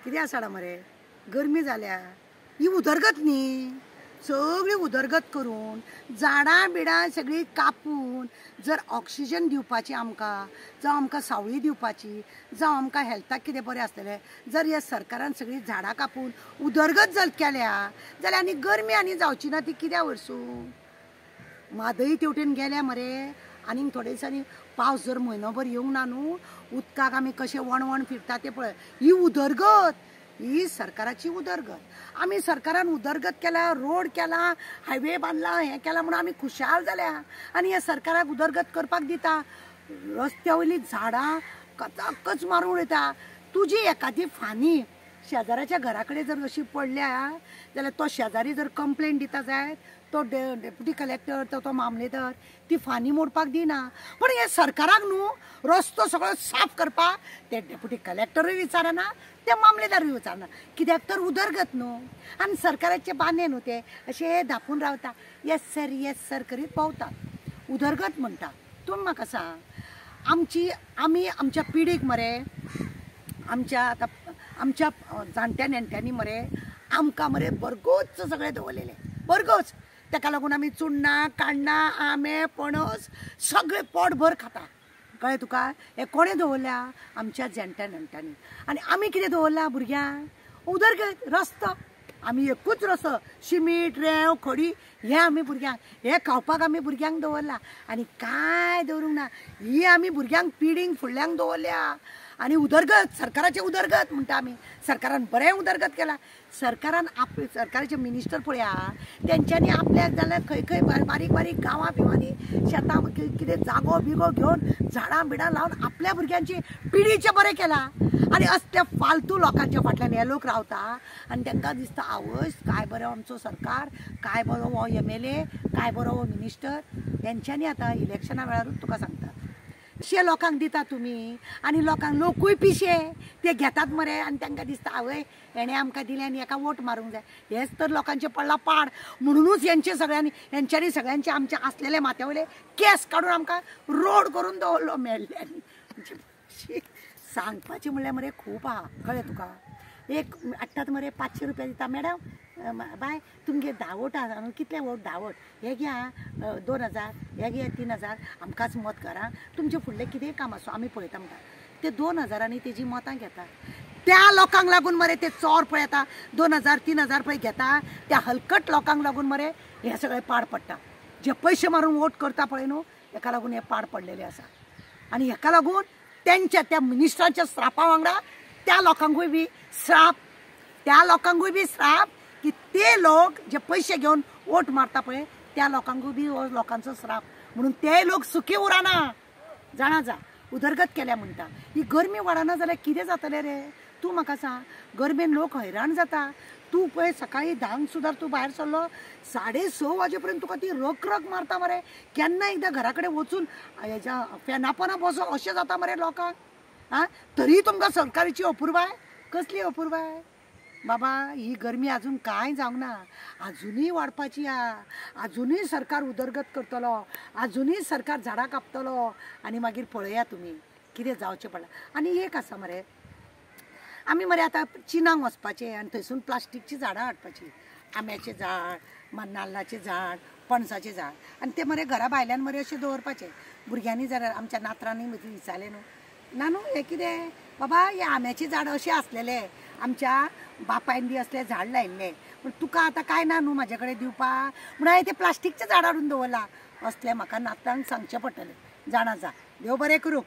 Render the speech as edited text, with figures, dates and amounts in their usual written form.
कितें आसा मरे गरमी जाल्या ही उदरगत न्ही सगळी उदरगत करून झाडां बिडां सगळी कापून जर ऑक्सिजन दिवपाची आमकां जावं आमकां सावळी दिवपाची जावं आमकां हेल्थाक कितें बरें आसलेलें जर ह्या सरकारान सगळी झाडां कापून उदरगत जर केल्या जाल्यार आनी गरमी आनी जावची ना ती कित्या वरसूं म्हादय तेवटेन गेल्या मरे आनीक थोडे दिसांनी पावस जर म्हयनोभर येवंक ना न्हू उदकाक आमी कशें वणवण फिरता तें पळय ही उदरगत ही सरकाराची उदरगत आमी सरकारान उदरगत केला रोड केला हायवे बांदला हें केलां म्हणून आमी खुशाल जाल्या आनी हे सरकाराक उदरगत करपाक दिता रस्त्या वयलीं झाडां कचकच मारून उडयता तुजी एखादी फानी शेजाऱ्याच्या घरा कडेन जर अशी पडल्या जाल्यार तो शेजारी जर कंप्लेन दिता जायत तो डेप्युटी कलेक्टर तो मामलेदार ती फानी मोडपाक दिना पण हे सरकाराक न्हू रस्तो सगळो साफ करपाक ते डेप्युटी कलेक्टरूय विचारना ते मामलेदारूय विचारना कित्याक तर उदरगत न्हू आनी सरकाराचे बांदे न्हू ते अशे धापून रावता येस सर करीत पावतात उदरगत म्हणटा तुमी म्हाका सांग आमी आमच्या पिडीक मरे आमच्या जाणट्या नेणट्यांनी मरे आमकां मरे बरगोच सगळें दवरलेलें बरगोच ताका लागून आमी चुन्नां काण्णां आंबे पणस सगळें पोटभर खाता कळ्ळें तुका हें कोणें दवरल्या आमच्या जाणट्या नेणट्यांनी आनी आमी कितें दवरलां भुरग्यांक उदरगत रस्तो आमी एकूच रस्तो शिमीट रेंव खडी हें आमी भुरग्यांक हें खावपाक आमी भुरग्यांक दवरला आनी कांय दवरूंक ना ही आमी भुरग्यांक पिडींक फुडल्यांक दवरल्या आनी उदरगत सरकाराचें उदरगत म्हणटा आमी सरकारान बरें उदरगत केलां सरकारान सरकाराचे मिनिस्टर पळया तेंच्यांनी आपल्याक जाल्यार खंय खंय बारीक बारीक गांवां बिवांनी शेतां कितें जागो बिगो घेवन झाडां बिडां लावन आपल्या भुरग्यांची पिडीचें बरें केलां आनी असल्या फालतू लोकांच्या फाटल्यान हे लोक रावता आनी तांकां दिसता आवय काय बरो आमचो सरकार काय बरो हो MLA काय बरो हो मिनिस्टर तेंच्यांनी आतां इलेक्शना वेळारूच तुका सांगता पिशे लोकांक दिता तुमी आनी लोकूय पिशे ते घेतात मरे आनी तांकां दिसता आवय हेणें आमकां दिलें आनी हेका वोट मारूंक जाय हेच तर लोकांचे पडला पाड म्हणूनच हेंच्यांनी सगळ्यांचे आमचे आसलेले माथ्या वयले केस काडून आमकां रोड करून दवरलो मेल्ल्यांनी सांगपाचें म्हणल्यार मरे खूब आहा कळ्ळें तुका एक हाडटात मरे 500 रुपया दिता मॅडम बाय तुमगे 10 वोट आसा न्हू कितले वोट 10 वोट हे घ्या 2000 हे घे 3000 आमकांच मत करा तुमचे फुडलें कितेंय काम आसूं आमी पळयता म्हणटा ते 2000 तेजी मतां घेता त्या लोकांक लागून मरे ते चोर पळयता 2000 3000 पळय घेता त्या हलकट लोकांक लागून मरे हे सगळें पाड पडटा जे पयशे मारून वोट करता पळय न्हू हेका लागून हे पाड पडलेले आसा आनी हेका लागून त्या मिनिस्टरांच्या श्रापा वांगडा त्या लोकांकूय बी श्राप की ते लोक जे पयशे घेवन वोट मारता पळय त्या लोकांकूय बी लोकांचो श्राप म्हणून ते लोक सुखी उरना जाणा जा उदरगत केल्या म्हणटा ही गरमी वाडना जाल्यार कितें जातलें रे तूं म्हाका सांग गरमेन लोक हैराण जाता तूं पळय सकाळी 10 सुद्दां तूं भायर सरलो 6:30 वाजेपर्यंत तुका ती रक मारता मरे केन्ना एकदां घरा कडेन वचून हेज्या फॅना पोंदा बसो अशें जाता मरे लोकांक आं तरी तुमकां सरकाराची अपुरबाय कसली अपुरबाय बाबा ही गरमी अजून कांय जावंक ना अजुनूय वाडपाची आहा अजुनूय सरकार उदरगत करतलो अजुनूय सरकार झाडां कापतलो आनी मागीर पळया तुमी कितें जावचें पडलां आनी एक आसा मरे आमी मरे आतां चिनाक वचपाचें आनी थंयसून प्लास्टीकची झाडां हाडपाची आंब्याचें झाड नाल्लाचें झाड पणसाचें झाड आनी ते मरे घरा भायल्यान मरे अशें दवरपाचें भुरग्यांनी जर आमच्या नातरांनी विचारलें न्हू नानू हें कितें बाबा हे आंब्याचें झाड अशें आसलेलें आमच्या बापायन बी असलें झाड लायिल्लें पूण तुका आतां काय ना न्हू म्हाजे कडेन दिवपाक म्हणून हांवें तें प्लास्टीकचें झाड हाडून दवरलां असलें म्हाका नातरांक सांगचें पडटलें जाणा जा देव बरें करूं.